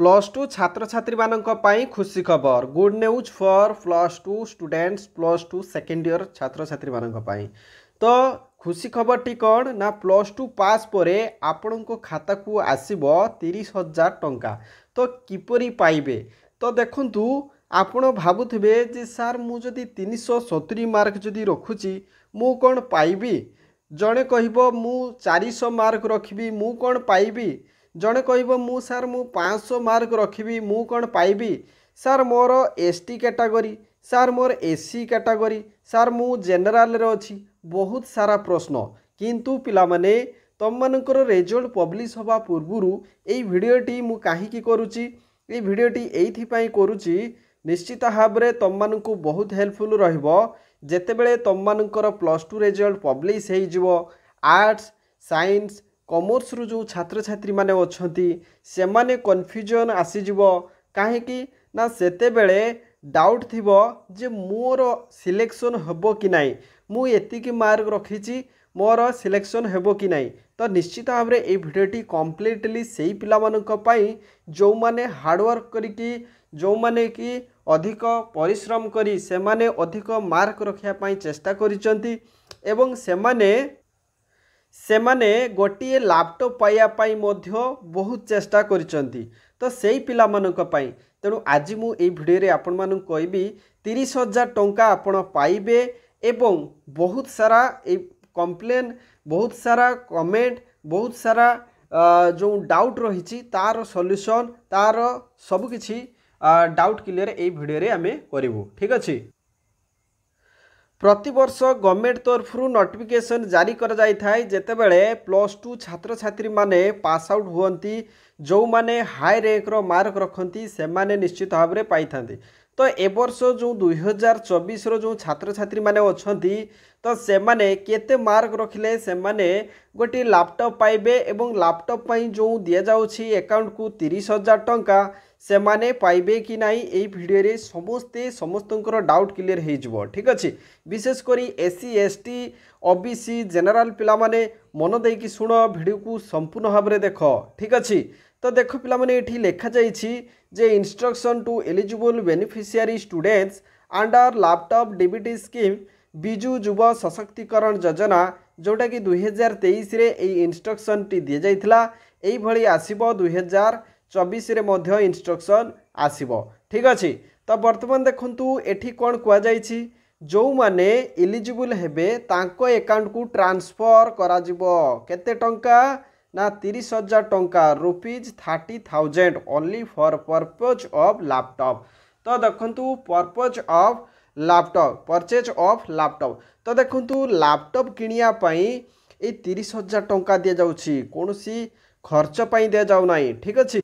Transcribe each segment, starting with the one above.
Plus two छात्र छात्री मानक पई खुशी खबर good news for plus two students plus two second year छात्र छात्री मानक पई। तो खुशी खबर टी कौन ना प्लस टू पास परे आपण को खाता को आसीबो 30,000 टंका। तो किपरि पाइबे तो देखंतु आपण भाबुथिबे जे सार मु जदि 370 मार्क जदि रखुची मु कोन पाइबी। जणे कहबो मु 400 मार्क रखिबी मु कोन पाइबी। जड़े कह मु सार मु 500 मार्क रखी मु कौन पाइबी। सार मोर एसटी कैटेगरी सार मोर एससी कैटेगरी सार मु जेनराल रे अछि बहुत सारा प्रश्न। किंतु पिला माने तुम मानकर रिजल्ट पब्लिश हवा पूर्वरु एई भिडियोटी मु काहीकि करूची एई भिडियोटी एइथि पई करूची निश्चित भाव में तुम मानकु बहुत हेल्पफुल रहिबो। जेतेबेले तुम मानकर प्लस टू रिजल्ट पब्लिश हो जिवो आर्ट्स साइंस कॉमर्स रु जो छात्र छात्री माने अछंती से माने कन्फ्यूजन आसीजिवो काहेकि ना सेतेबेले डाउट थिबो जे मोर सिलेक्शन हेबो कि नाही मु एतिकी मार्क रखिची मोर सिलेक्शन हेबो कि नाही। तो निश्चित भाव में ये भिडियोटी कम्प्लीटली सेही पिला मानक पई जो माने हार्डवर्क करिकी जो माने कि अधिक परिश्रम करी से माने अधिक मार्क रखिया पई चेष्टा करिसंती एवं सेमाने गोटे लैपटॉप पाइया पाई मध्य बहुत चेष्टा करिसंती। तो सेही पिला मानक पाई तेणु आज मु ए भिडियो रे आपण मानक कहबी 30,000 टंका आपण पाइबे एवं बहुत सारा ए कंप्लेन बहुत सारा कमेंट बहुत सारा जो डाउट रही तार सॉल्यूशन तार सब किछि डाउट क्लियर ए भिडियो रे आमे करिवु। ठीक अछि। प्रति वर्ष गवर्नमेंट तरफ नोटिफिकेशन जारी कर जाई थाए जेतेबेले प्लस टू छात्र छात्री माने पास आउट हुअंती जो माने हाई रैंक रो मार्क रखंती से माने निश्चित भाव में पाई थांती। तो ए वर्ष जो 2024 रो जो छात्र छात्री माने अछंती तो से माने केते मार्क रखिले से माने गोटे लैपटॉप पाइबे एवं लैपटॉप पई जो दिया जाउछि अकाउंट को 30,000 टंका से माने पाइबे कि नाई ए भिडियो रे समस्तंकर डाउट क्लियर हो जिवो। ठीक अछि। विशेष करी एससी एसटी ओबीसी जनरल पिला माने मन देकी सुनो भिडियो को संपूर्ण भाव में देख। ठीक अछि। तो देखो पिला माने एठी लेखा जाइछि जे instruction to eligible beneficiary students under laptop DBT scheme Biju Yuva Sashaktikaran योजना जोटा कि 2023 रे ए इंस्ट्रक्शन टी दिया जाइथिला एई भली आसीबो 2024 रे मध्य इंस्ट्रक्शन आसीबो। ठीक अछि। तो वर्तमान देखंतु एठी कोन कुआ जाइछि जो माने एलिजिबल हेबे तांको अकाउंट को ट्रांसफर करा जिवो केते टंका ना 30,000 टंका ₹30,000 only for purpose of laptop. तो देखंतु purpose of laptop purchase of laptop. तो देखंतु लैपटॉप किनिया पई ए 30,000 टंका दिया जाउछि कोनोसी खर्च पई दिया जाउ नाही। ठीक अछि।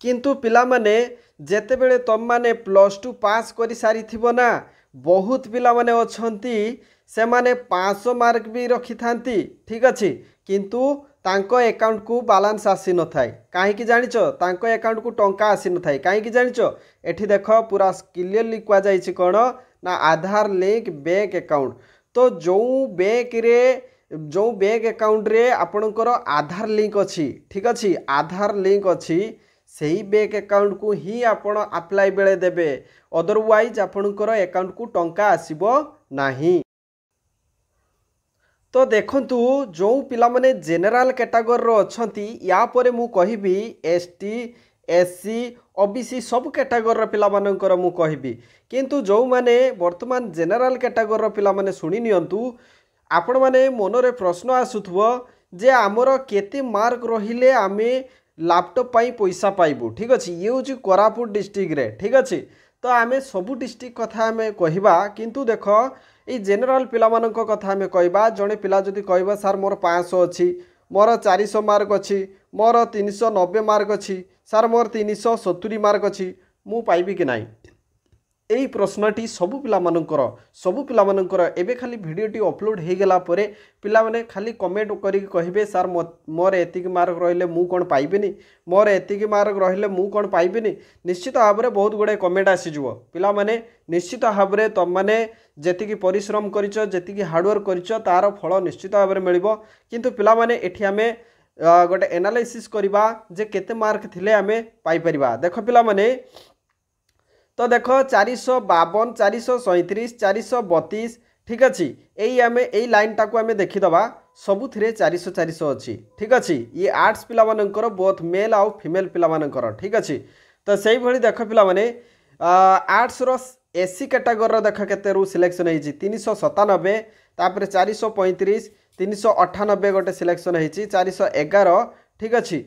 किंतु पिला माने जेतेबेले तुम माने प्लस टू पास करि सारी थिबो ना बहुत पिला माने अछंती से माने 500 मार्क भी रखी थांती। ठीक अछि। किंतु तांको अकाउंट को बैलेंस आसी न थाए काहे जानिचो तांको अकाउंट को टंका आसी न थाए काहे जानिचो एठी देखो पूरा क्लियरली कुआ जाइछि कोन ना आधार लिंक बैंक अकाउंट। तो जो बैंक अकाउंट रे आपणकर आधार लिंक अछि ठीक अछि आधार लिंक अछि सही बैंक अकाउंट को ही आपण अप्लाई बेले देबे अदरवाइज आपणकर अकाउंट को टंका आसीबो नाही। तो देखंतु जो पिला माने जनरल कैटेगरी रो अछंती या परे मु कहिबी एसटी एससी ओबीसी सब कैटेगरी रो पिला मानकर मु कहिबी। किंतु जो माने वर्तमान जनरल कैटेगरी रो पिला माने सुनि नियंतु आपण माने मनरे प्रश्न आसुथबो जे आमर केते मार्क रहिले आमे लैपटॉप पाई पैसा पाइबु। ठीक अछि। ये होची कोरापुट डिस्ट्रिक्ट रे। ठीक अछि। तो आमे सबु डिस्ट्रिक्ट कथा आमे कहिबा किंतु देखो ये जनरल पिला मानक कथा आमे कहिबा जणे पिला जदि कहिबा सर मोर 500 अछि मोर 400 मार्क अछि मोर 390 मार्क अछि सर मोर 370 मार्क अछि मु पाइबी कि नाही। एई प्रश्नटी सबु पिला मानकर एबे खाली भिडियोटी अपलोड हो गला परे पिला माने खाली कमेंट करी कहिबे सर मोर एतिक मार्क रहिले मु कोन पाइबेनी मोर एतिक मार्क रहिले मु कोन पाइबेनी। निश्चित भाव में बहुत गुड़े कमेंट आसीजिवो पिला माने निश्चित भाव में तुम माने जेतिकी परिश्रम करिचो जेतिकी हार्डवर्क करिचो तार फल निश्चित भाव में मिलिबो। किंतु पिला माने एठी आमे गोटे एनालिसिस करवा जे केते मार्क थिले आमे पाई परिबा। देख पिला माने तो देख 452 437 432 ठीक अच्छे यही आम यही लाइन टाक आम देखीदबा सबुथिरे 400 400 अच्छी ठीक अच्छे ये आर्ट्स पिला मानकर बोथ मेल आउ फीमेल पिला मानकर ठीक अच्छे। तो से भली देख पिला माने आर्ट्स रो एससी कैटेगोरी देख केते रु सिलेक्शन होती 397 तापर 435 398 गोटे सिलेक्शन होती 411 ठीक अच्छे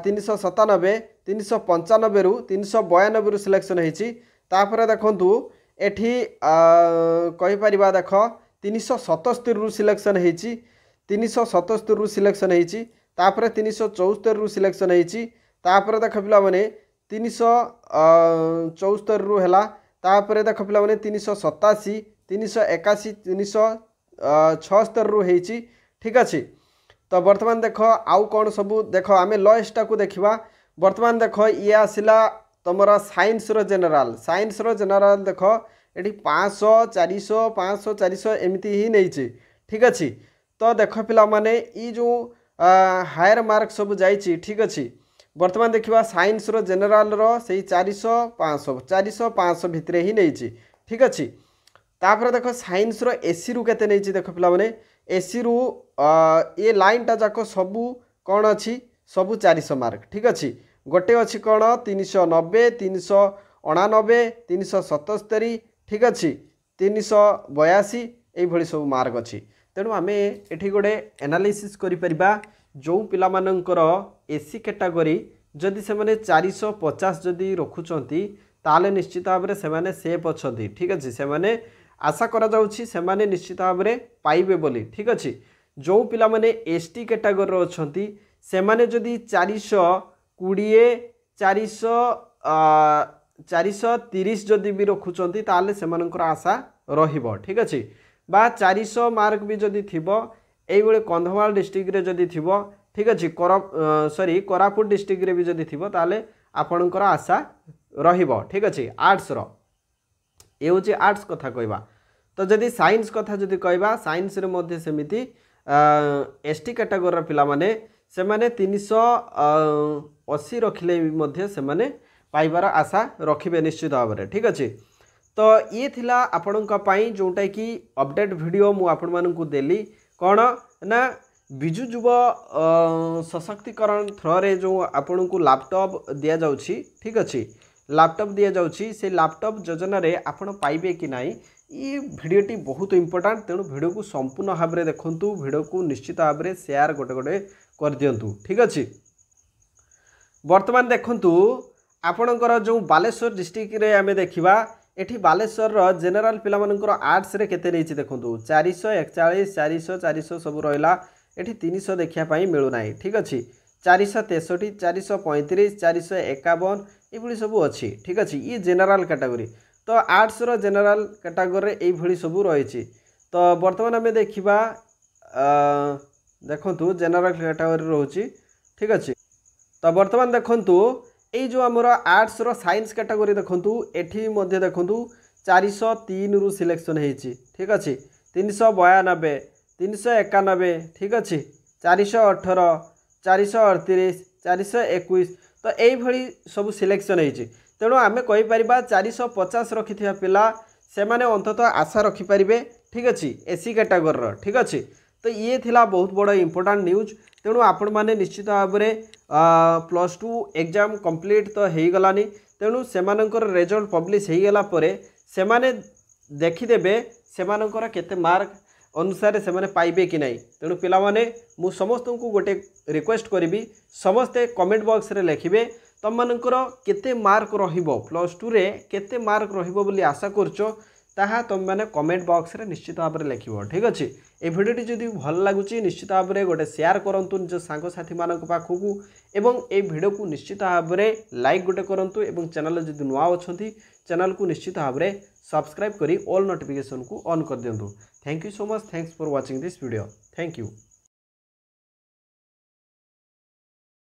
397 395 रु 392 रु सिलेक्शन होती तापर देखंतु एठी कहीपर देख 377 रु सिलेक्शन होती 377 रु सिलेक्शन होती तापर 374 रु सिलेक्शन होती तापर देख पिला माने 374 रु हैला तापर देख पिला माने 387 381 376 रु होती ठीक अच्छे। तो बर्तमान देख आउ कौन सबू देख आम लॉएस्ट को देखा बर्तमान देख ये आसला तुमर साइंस रो जेनराल देख ये 500 400 500 400 एमती ही नहीं ठीक अच्छे। तो देख पिला माने ई जो हायर मार्क सब जाइए ठीक अच्छे बर्तमान देखा साइंस रो जेनराल रो से 400 500 500 भितर ही नहीं ठीक अच्छे। तापर देख साइंस रो एसी रु केते नहीं देख पिला माने एसी रु ये लाइन टा जाक सबू कौन अच्छी सबू 400 मार्क ठीक अच्छे। गोटे अच्छी कौन 390 389 377 ठीक अच्छे 382 ये सब मार्क अच्छी। तेणु आम ये गोटे एनालिसिस करिपरिबा जो पिला मानकर एसी कैटेगरी जदि से माने 450 जदि रखुचंती ताले निश्चित भाव में से सेफ अच्छा ठीक अच्छे से माने आशा करा जाउछि से माने निश्चित भाव में पाइबे बोली ठीक अच्छे। जो पिला माने एसटी कैटेगरी अछंती से माने जदि 420 430 जदि भी रखुचंती ताले से मानकर आशा रहिबो ठीक अच्छे। बा 400 मार्क भी जदि थिबो एई बेले कंधमाल डिस्ट्रिक्ट रे जदि थिबो ठीक अच्छे कोरापुट डिस्ट्रिक्ट रे भी जदि थिबो ताले आपणकर आशा रहिबो ठीक अच्छे। आर्ट्स रो ये हूँ आर्ट्स कथा कहवा। तो जदि साइंस कथा जदि कहवा साइंस रे मध्य सेमिति एसटी कैटेगोरी पिला माने से माने 380 रखिले मध्य से माने पाइबार आशा रखिबे निश्चित भाव में ठीक अच्छे। तो ये थिला आपणका पई जोटा कि अपडेट वीडियो मु आपण मानकु देली कौन ना विजु युव सशक्तिकरण थ्रो रे जो आपण को लैपटॉप दिया जाउछि ठीक अच्छे लैपटॉप दिया जाउछि से लैपटॉप योजना रे आपण पाइबे कि नाही ये वीडियोटी बहुत इंपोर्टेंट। तेणु वीडियो को संपूर्ण भाव में देखंतु वीडियो को निश्चित भाव में शेयर गोटे गोटे कर दियंतु ठीक अच्छे। वर्तमान देखंतु आपणकर जो बालेश्वर डिस्ट्रिक्ट रे आमे देखिबा एठी बालेश्वर रो जनरल पिला मानकर आर्ट्स रे केते रहिछि देखंतु 441 400 400 सब रहिला एठी 300 देखिया पई मिलु नाही ठीक अच्छे 463 435 451 ये सब अच्छी ठीक अच्छे। ये जेनराल कैटेगरी तो आर्ट्स रो जेनराल कैटेगरी ये सब रही। तो बर्तमान आम देखा देखु जेनराल कैटेगरी रोचे ठीक अच्छे। तो बर्तमान देखु ये जो आमर आर्ट्स रो साइंस कैटेगरी देखु एठी मध्य देखु 403 रु सिलेक्शन होती ठीक अच्छे 392 391 ठीक अच्छे 418 438 421 तो यही सब सिलेक्शन होती। तेणु आम कहीपर 450 रखि पिला से माने अंततः आशा रखिपारे ठीक अच्छे एसी कैटेगोरी ठीक अच्छे। तो ये थिला बहुत बड़ इंपोर्टेंट न्यूज। तेणु आपण मैंने निश्चित भाव में +2 एग्जाम कंप्लीट तो हो गलानी तेणु से रिजल्ट पब्लिश हो गला से माने देखीदेवे से केते मार्क अनुसार से पाइबे कि नहीं। तेणु पिला माने मु समस्त को गोटे रिक्वेस्ट करी समस्ते कमेंट बॉक्स रे लिखिबे तुम मानकर केते मार्क रहिबो +2 रे केते मार्क रहिबो बोली आशा करछो ताहा तुम मैंने कमेंट बॉक्स रे निश्चित भाव में लिखिबो ठीक अच्छे। ये भिडियोटी जदि भल लगुच निश्चित भाव में गोटे शेयर करंतु निज सांगसाथी मानक पाखकू एवं ए भिडियो को निश्चित भाव में लाइक गोटे करंतु एवं चैनल जदि नुआ अछंती चैनल को निश्चित भाव में सब्सक्राइब करी ऑल नोटिफिकेशन को ऑन कर दियंतु। Thank you so much. Thanks for watching this video. Thank you.